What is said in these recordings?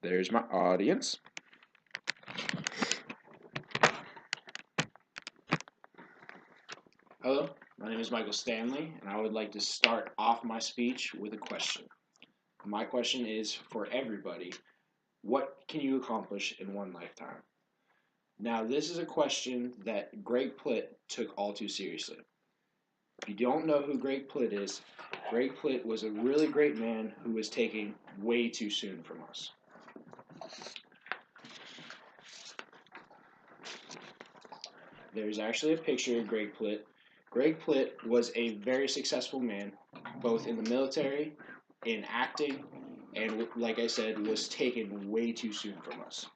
There's my audience. Hello, my name is Michael Stanley, and I would like to start off my speech with a question. My question is for everybody: what can you accomplish in one lifetime? Now, this is a question that Greg Plitt took all too seriously. If you don't know who Greg Plitt is, Greg Plitt was a really great man who was taken way too soon from us. There's actually a picture of Greg Plitt. Greg Plitt was a very successful man, both in the military, in acting, and like I said, was taken way too soon from us.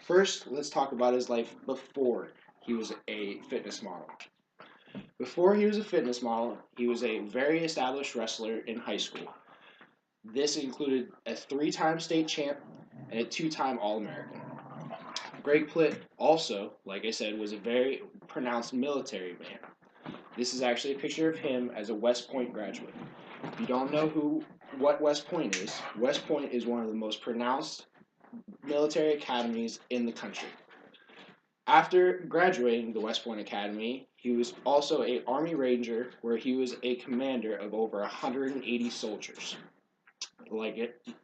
First, let's talk about his life before he was a fitness model. Before he was a fitness model, he was a very established wrestler in high school. This included a 3-time state champ and a 2-time All-American. Greg Plitt also, like I said, was a very pronounced military man. This is actually a picture of him as a West Point graduate. If you don't know what West Point is one of the most pronounced military academies in the country. After graduating the West Point Academy, he was also an Army Ranger where he was a commander of over 180 soldiers.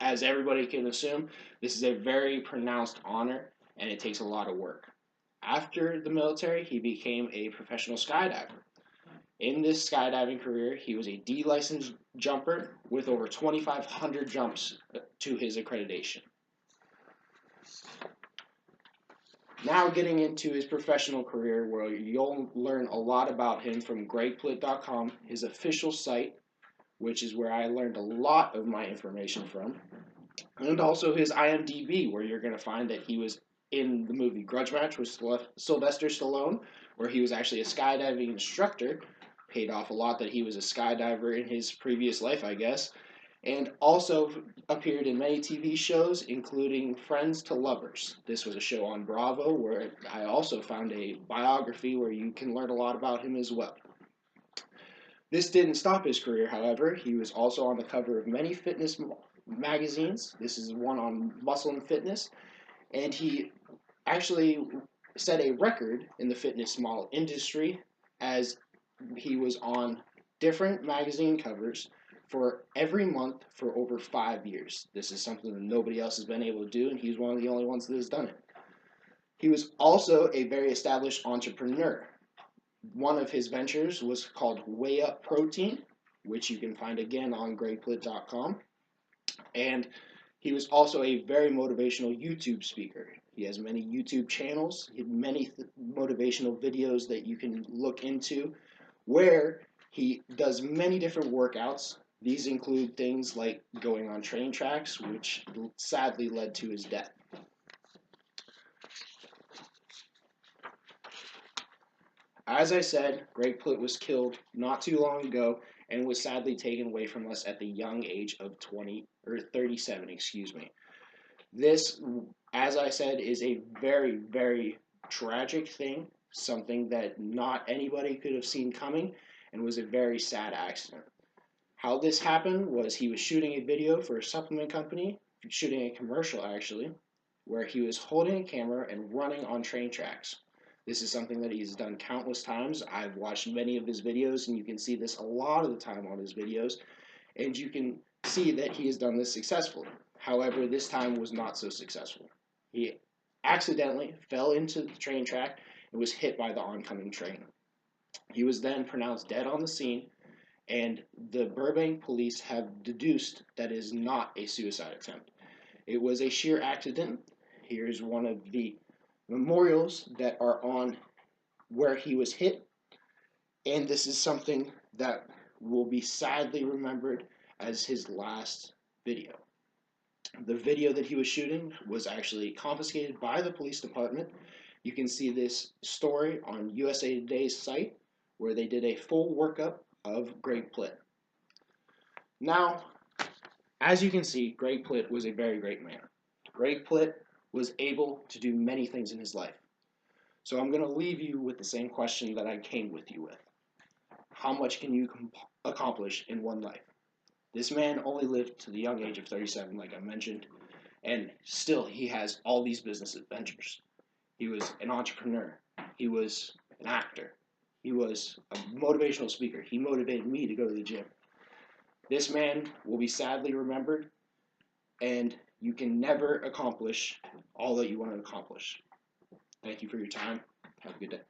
As everybody can assume, this is a very pronounced honor and it takes a lot of work. After the military, he became a professional skydiver. In this skydiving career, he was a D-licensed jumper with over 2,500 jumps to his accreditation. Now getting into his professional career, where you'll learn a lot about him from gregplitt.com, his official site, which is where I learned a lot of my information from, and also his IMDb, where you're going to find that he was in the movie Grudge Match with Sylvester Stallone, where he was actually a skydiving instructor, paid off a lot that he was a skydiver in his previous life, I guess, and also appeared in many TV shows, including Friends to Lovers. This was a show on Bravo, where I also found a biography where you can learn a lot about him as well. This didn't stop his career, however. He was also on the cover of many fitness magazines. This is one on muscle and fitness, and he actually set a record in the fitness model industry as he was on different magazine covers for every month for over 5 years. This is something that nobody else has been able to do, and he's one of the only ones that has done it. He was also a very established entrepreneur. One of his ventures was called Way Up Protein, which you can find again on gregplitt.com. And he was also a very motivational YouTube speaker. He has many YouTube channels, many motivational videos that you can look into, where he does many different workouts. These include things like going on train tracks, which sadly led to his death. As I said, Greg Plitt was killed not too long ago and was sadly taken away from us at the young age of 37, This, as I said, is a very, very tragic thing, something that not anybody could have seen coming, and was a very sad accident. How this happened was he was shooting a video for a supplement company, shooting a commercial actually, where he was holding a camera and running on train tracks. This is something that he's done countless times. I've watched many of his videos, and you can see this a lot of the time on his videos, and you can see that he has done this successfully. However, this time was not so successful. He accidentally fell into the train track and was hit by the oncoming train. He was then pronounced dead on the scene, and the Burbank police have deduced that it is not a suicide attempt. It was a sheer accident. Here's one of the memorials that are on where he was hit, and this is something that will be sadly remembered as his last video. The video that he was shooting was actually confiscated by the police department. You can see this story on USA Today's site, where they did a full workup of Greg Plitt. Now, as you can see, Greg Plitt was a very great man. Greg Plitt was able to do many things in his life. So I'm going to leave you with the same question that I came with you with. How much can you accomplish in one life? This man only lived to the young age of 37, like I mentioned, and still he has all these business adventures. He was an entrepreneur. He was an actor. He was a motivational speaker. He motivated me to go to the gym. This man will be sadly remembered, and you can never accomplish all that you want to accomplish. Thank you for your time. Have a good day.